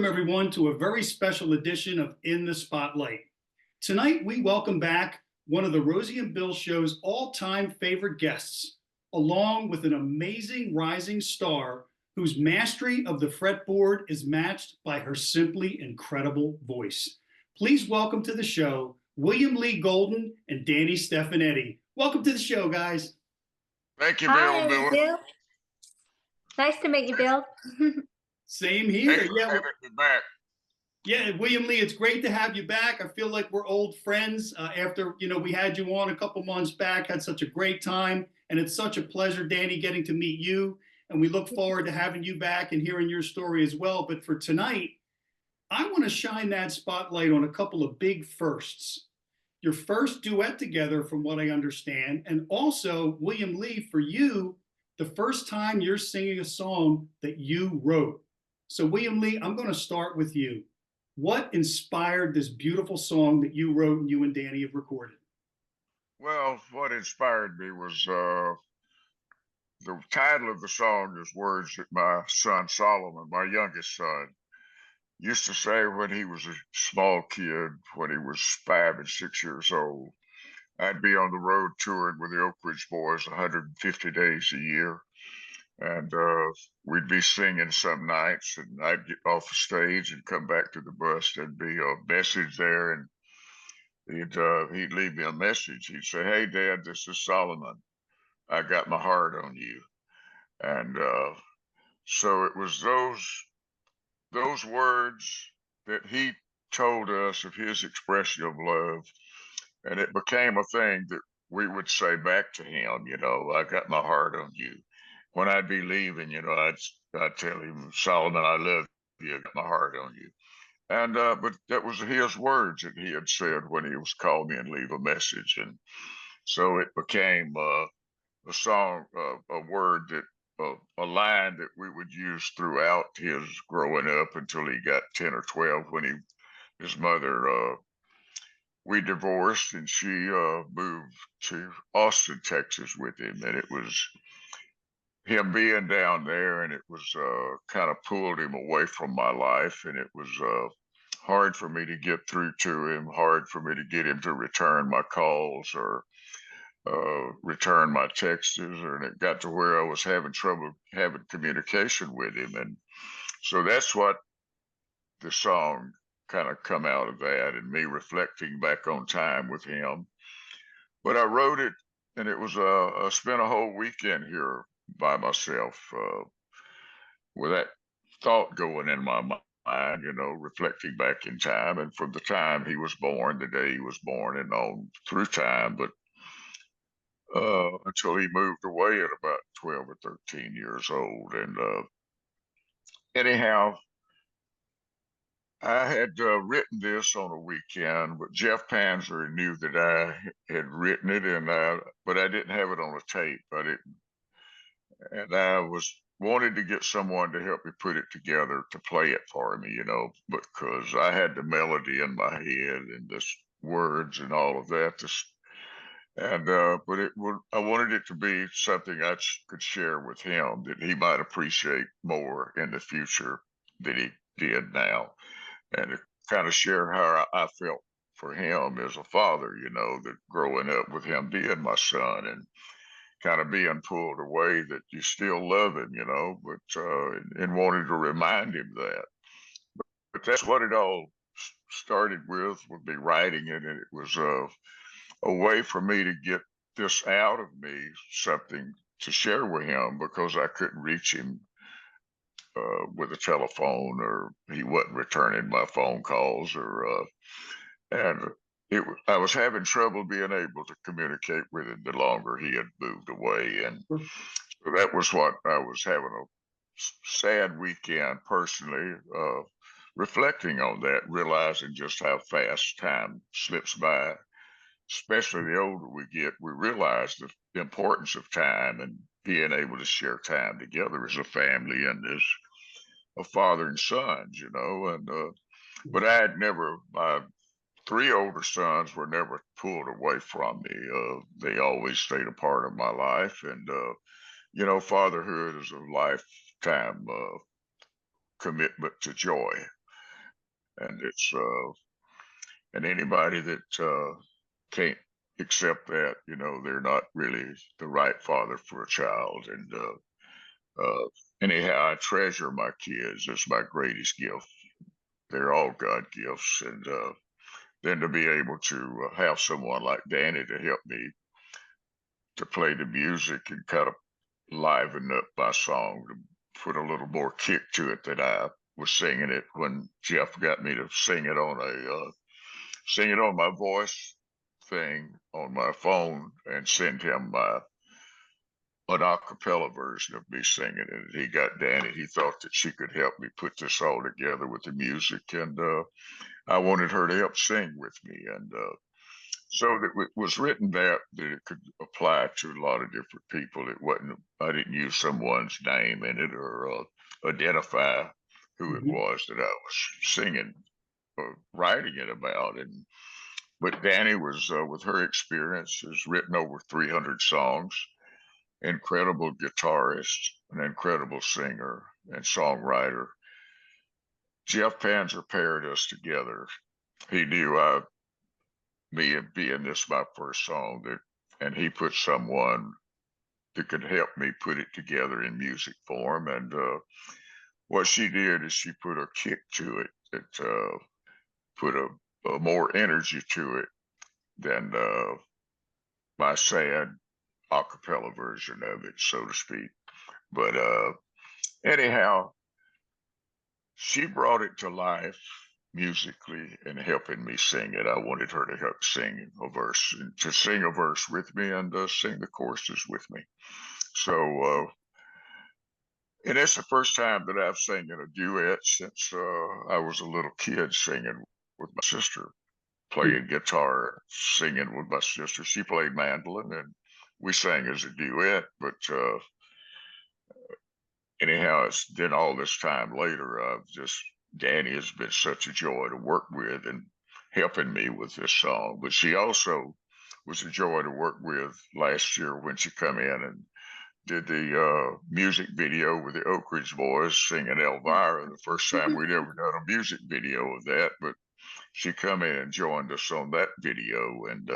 Welcome, everyone, to a very special edition of In the Spotlight. Tonight, we welcome back one of the Rosie and Bill Show's all-time favorite guests, along with an amazing rising star whose mastery of the fretboard is matched by her simply incredible voice. Please welcome to the show, William Lee Golden and Danni Stefanetti. Welcome to the show, guys. Thank you, Hi, Bill. Bill. Nice to meet you, Bill. Same here. Thanks for having me back. Yeah, William Lee, it's great to have you back. I feel like we're old friends after, we had you on a couple months back, had such a great time. And it's such a pleasure, Danni, getting to meet you. And we look forward to having you back and hearing your story as well. But for tonight, I want to shine that spotlight on a couple of big firsts. Your first duet together, from what I understand, and also, William Lee, for you, the first time you're singing a song that you wrote. So, William Lee, I'm going to start with you. What inspired this beautiful song that you wrote and you and Danni have recorded? Well, what inspired me was the title of the song is words that my son Solomon, my youngest son, used to say when he was a small kid, when he was 5 and 6 years old. I'd be on the road touring with the Oak Ridge Boys 150 days a year. And we'd be singing some nights, and I'd get off the stage and come back to the bus. There'd be a message there, and he'd leave me a message. He'd say, "Hey, Dad, this is Solomon. I got my heart on you." And so it was those words that he told us of his expression of love, and it became a thing that we would say back to him. "I got my heart on you." When I'd be leaving, I'd tell him, "Solomon, I love you. I got my heart on you." And but that was his words that he had said when he was called me and leave a message, and so it became a song, a word that a line that we would use throughout his growing up until he got 10 or 12 when his mother we divorced, and she moved to Austin, Texas with him, and it was him being down there, and it was kind of pulled him away from my life, and it was hard for me to get through to him, hard for me to get him to return my calls or return my texts, and it got to where I was having trouble having communication with him. And so that's what the song kind of come out of, that and me reflecting back on time with him. But I wrote it, and it was I spent a whole weekend here by myself with that thought going in my mind, reflecting back in time, and from the time he was born, the day he was born, and on through time, but until he moved away at about 12 or 13 years old. And anyhow, I had written this on a weekend, but Jeff Panzer knew that I had written it, and but I didn't have it on a tape. And I wanted to get someone to help me put it together to play it for me, because I had the melody in my head and the words and all of that. But I wanted it to be something I could share with him that he might appreciate more in the future than he did now, and to kind of share how I felt for him as a father, that growing up with him being my son and kind of being pulled away, that you still love him, but and wanted to remind him that. But that's what it all started with me writing it, and it was a way for me to get this out of me, something to share with him, because I couldn't reach him with a telephone, or he wasn't returning my phone calls, or and I was having trouble being able to communicate with him the longer he had moved away. And so that was what I was having a sad weekend personally, reflecting on that, realizing just how fast time slips by. Especially the older we get, we realize the importance of time and being able to share time together as a family and as a father and sons, and but I had never, my 3 older sons were never pulled away from me. They always stayed a part of my life. And, fatherhood is a lifetime commitment to joy. and it's and anybody that can't accept that, you know, they're not really the right father for a child. And anyhow, I treasure my kids. It's my greatest gift. They're all God gifts, and then to be able to have someone like Danny to help me to play the music and kind of liven up my song, to put a little more kick to it than I was singing it when Jeff got me to sing it on my voice thing on my phone and send him an acapella version of me singing it. He got Danny. He thought that she could help me put this all together with the music, and I wanted her to help sing with me, and so that it was written that it could apply to a lot of different people. It wasn't. I didn't use someone's name in it or identify who it Mhm. was that I was singing or writing it about. And but Danny was, with her experience, has written over 300 songs. Incredible guitarist, an incredible singer and songwriter. Jeff Panzer paired us together. He knew me and being this my first song, that, and he put someone that could help me put it together in music form. And what she did is she put a kick to it that put a more energy to it than my sad a cappella version of it, so to speak. But anyhow, she brought it to life musically and helping me sing it. I wanted her to help sing a verse, and to sing a verse with me, and sing the choruses with me. So, and it's the first time that I've sang in a duet since I was a little kid, singing with my sister, playing guitar, singing with my sister. She played mandolin, and we sang as a duet. But anyhow, it's then all this time later, Danny has been such a joy to work with and helping me with this song. But she also was a joy to work with last year when she come in and did the music video with the Oak Ridge Boys singing Elvira. The first time we'd ever done a music video of that, but she come in and joined us on that video. And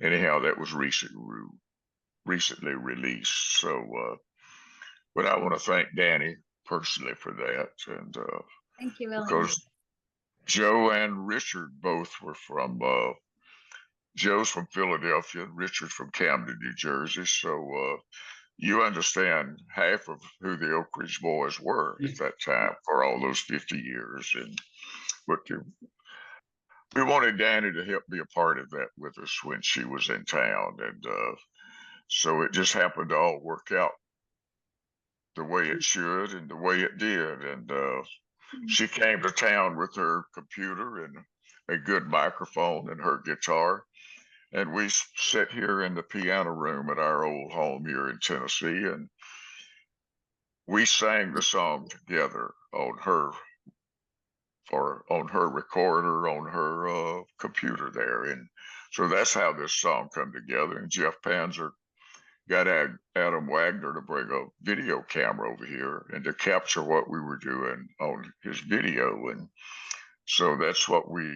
anyhow, that was recently released. So, but I want to thank Danny personally for that, and Thank you, William. because Joe and Richard both were from. Joe's from Philadelphia, Richard's from Camden, New Jersey. So you understand half of who the Oak Ridge Boys were at that time for all those 50 years. And but we wanted Danny to help be a part of that with us when she was in town, and so it just happened to all work out the way it should and the way it did. And she came to town with her computer and a good microphone and her guitar. And we sat here in the piano room at our old home here in Tennessee, and we sang the song together on her recorder, on her computer there. And so that's how this song come together. And Jeff Panzer got Adam Wagner to bring a video camera over here and to capture what we were doing on his video. And so that's what we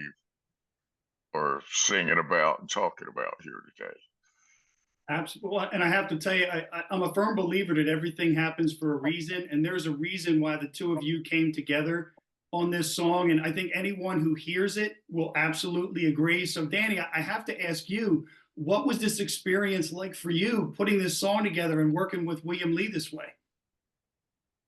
are singing about and talking about here today. Absolutely. And I have to tell you, I'm a firm believer that everything happens for a reason. And there's a reason why the two of you came together on this song. And I think anyone who hears it will absolutely agree. So, Danny, I have to ask you, what was this experience like for you, putting this song together and working with William Lee this way?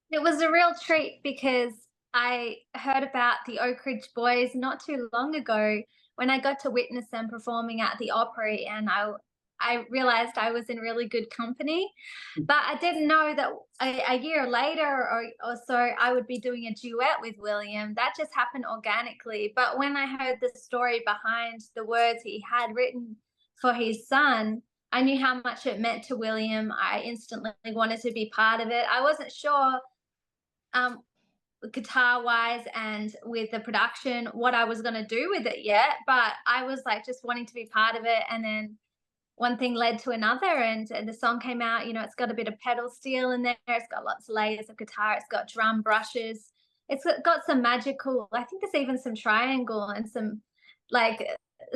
It was a real treat because I heard about the Oak Ridge Boys not too long ago when I got to witness them performing at the Opry, and I realized I was in really good company. But I didn't know that a year later or so I would be doing a duet with William. That just happened organically. But when I heard the story behind the words he had written for his son, I knew how much it meant to William. I instantly wanted to be part of it. I wasn't sure guitar wise and with the production what I was going to do with it yet, but I was like just wanting to be part of it. And then one thing led to another, and the song came out. You know, it's got a bit of pedal steel in there, it's got lots of layers of guitar, it's got drum brushes, it's got some magical, I think there's even some triangle and some like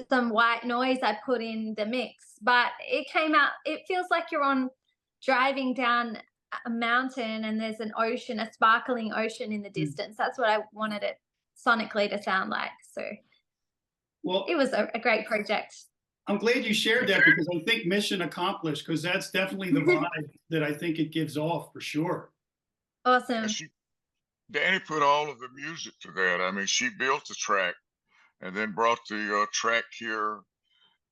some white noise I put in the mix, but it came out, it feels like you're on driving down a mountain and there's an ocean, a sparkling ocean in the Mm. distance. That's what I wanted it sonically to sound like. So Well, it was a great project. I'm glad you shared that because I think mission accomplished because that's definitely the vibe that I think it gives off for sure. And Awesome. Danny put all of the music to that. I mean, she built the track and then brought the track here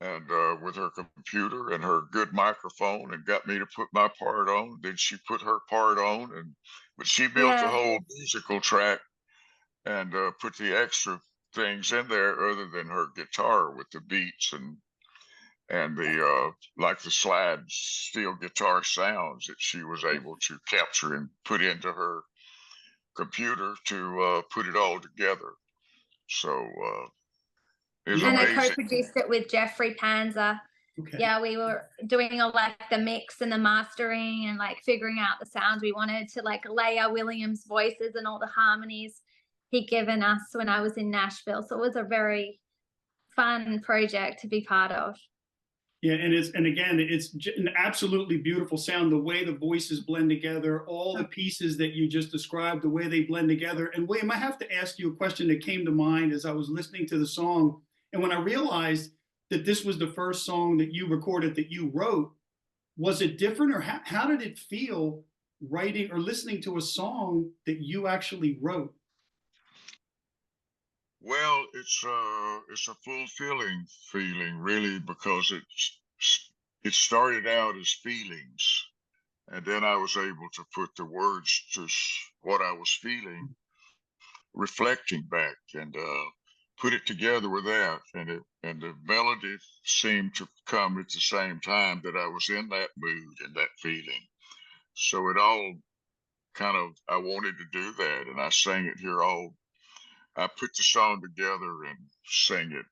and with her computer and her good microphone and got me to put my part on. Then she put her part on, and but she built the Yeah. whole musical track and put the extra things in there other than her guitar with the beats and the like the slide steel guitar sounds that she was able to capture and put into her computer to put it all together. So it was And I amazing. co-produced it with Jeffrey Panzer. Okay. Yeah, we were doing all like the mix and the mastering and like figuring out the sounds we wanted to like Leah Williams' voices and all the harmonies he'd given us when I was in Nashville. So it was a very fun project to be part of. Yeah, and again, it's an absolutely beautiful sound. The way the voices blend together, all the pieces that you just described, the way they blend together. And William, I have to ask you a question that came to mind as I was listening to the song, and when I realized that this was the first song that you recorded that you wrote, was it different, or how did it feel writing or listening to a song that you actually wrote? Well, it's a fulfilling feeling, really, because it started out as feelings, and then I was able to put the words to what I was feeling, reflecting back, and put it together with that, and the melody seemed to come at the same time that I was in that mood and that feeling. So it all kind of I wanted to do that, and I sang it here all. I put the song together and sang it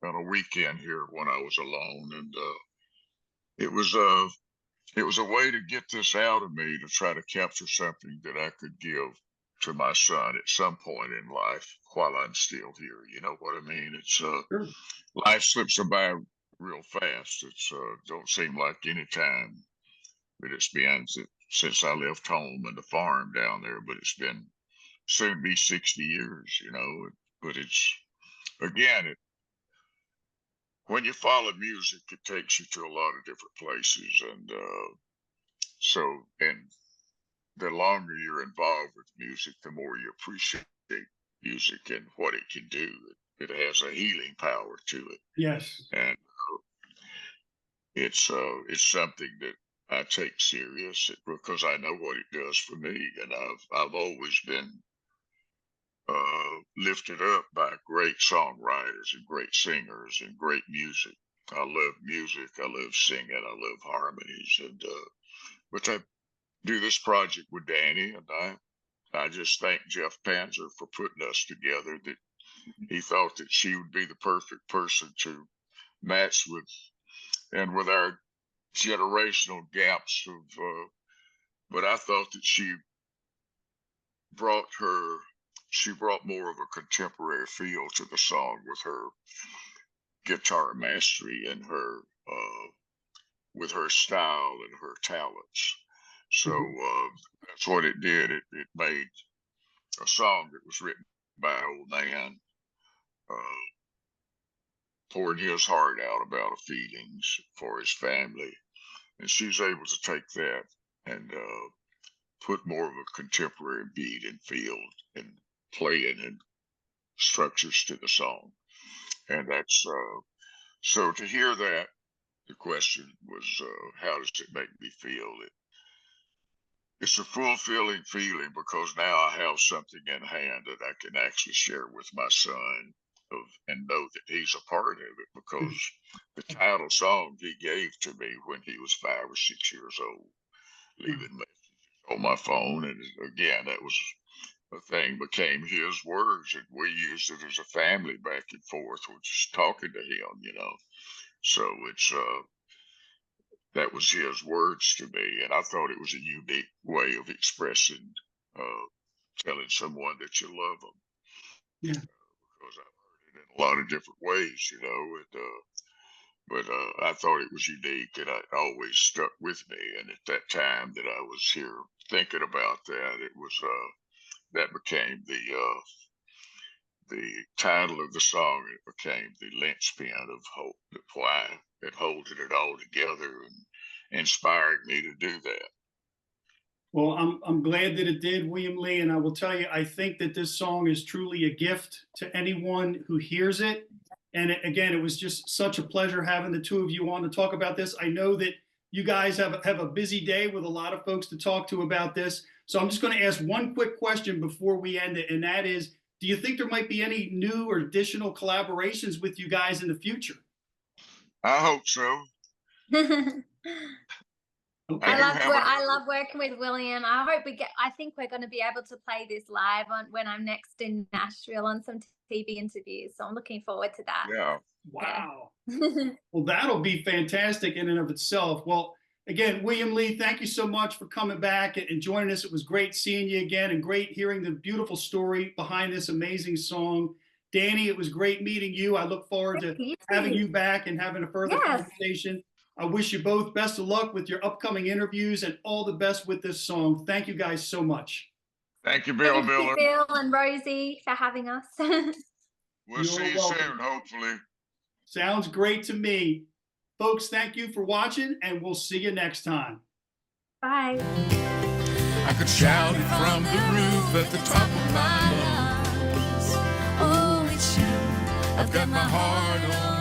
on a weekend here when I was alone, and it was a it was a way to get this out of me to try to capture something that I could give to my son at some point in life while I'm still here. You know what I mean? It's Sure. life slips by real fast. It's don't seem like any time, but it's been since I left home and the farm down there. But it's been soon be 60 years. You know, but it's again it when you follow music, it takes you to a lot of different places, and and the longer you're involved with music, the more you appreciate music and what it can do. It has a healing power to it, Yes. and it's something that I take serious because I know what it does for me, and I've always been lifted up by great songwriters and great singers and great music. I love music. I love singing. I love harmonies, and but I do this project with Danny, and I just thank Jeff Panzer for putting us together. That he thought that she would be the perfect person to match with, and with our generational gaps of. But I thought that brought her, she brought more of a contemporary feel to the song with her guitar mastery and her with her style and her talents. So Mhm. that's what it did. It made a song that was written by an old man, uh, pouring his heart out about feelings for his family, and she's able to take that and put more of a contemporary beat and feel and playing and structures to the song, and that's so to hear that. The question was, how does it make me feel? It's a fulfilling feeling because now I have something in hand that I can actually share with my son and know that he's a part of it because the title song he gave to me when he was 5 or 6 years old, leaving messages on my phone. And again, that was a thing became his words, and we used it as a family back and forth, just talking to him. So it's that was his words to me, and I thought it was a unique way of expressing uh, telling someone that you love them. Yeah. Because I've heard it in a lot of different ways, you know, but I thought it was unique, and it always stuck with me. And at that time that I was here thinking about that, it was that became the title of the song. It became the linchpin of hope, why it holding it all together and inspired me to do that. Well, I'm glad that it did, William Lee, and I will tell you, I think that this song is truly a gift to anyone who hears it. And again, it was just such a pleasure having the two of you on to talk about this. I know that you guys have a busy day with a lot of folks to talk to about this. So I'm just going to ask one quick question before we end it, and that is, do you think there might be any new or additional collaborations with you guys in the future? I hope so. Okay. I love working with William. I think we're going to be able to play this live when I'm next in Nashville on some TV interviews. So I'm looking forward to that. Yeah. Wow. Yeah. Well, that'll be fantastic in and of itself. Well, again, William Lee, thank you so much for coming back and joining us. It was great seeing you again and great hearing the beautiful story behind this amazing song. Danni, it was great meeting you. I look forward to having you back and having a further conversation. I wish you both best of luck with your upcoming interviews and all the best with this song. Thank you guys so much. Thank you, Bill Miller. Bill and Rosie for having us. We'll see you soon, hopefully. Sounds great to me. Folks, thank you for watching, and we'll see you next time. Bye. I could shout it from the roof at the top of my lungs. Oh, it's you. I've got my heart on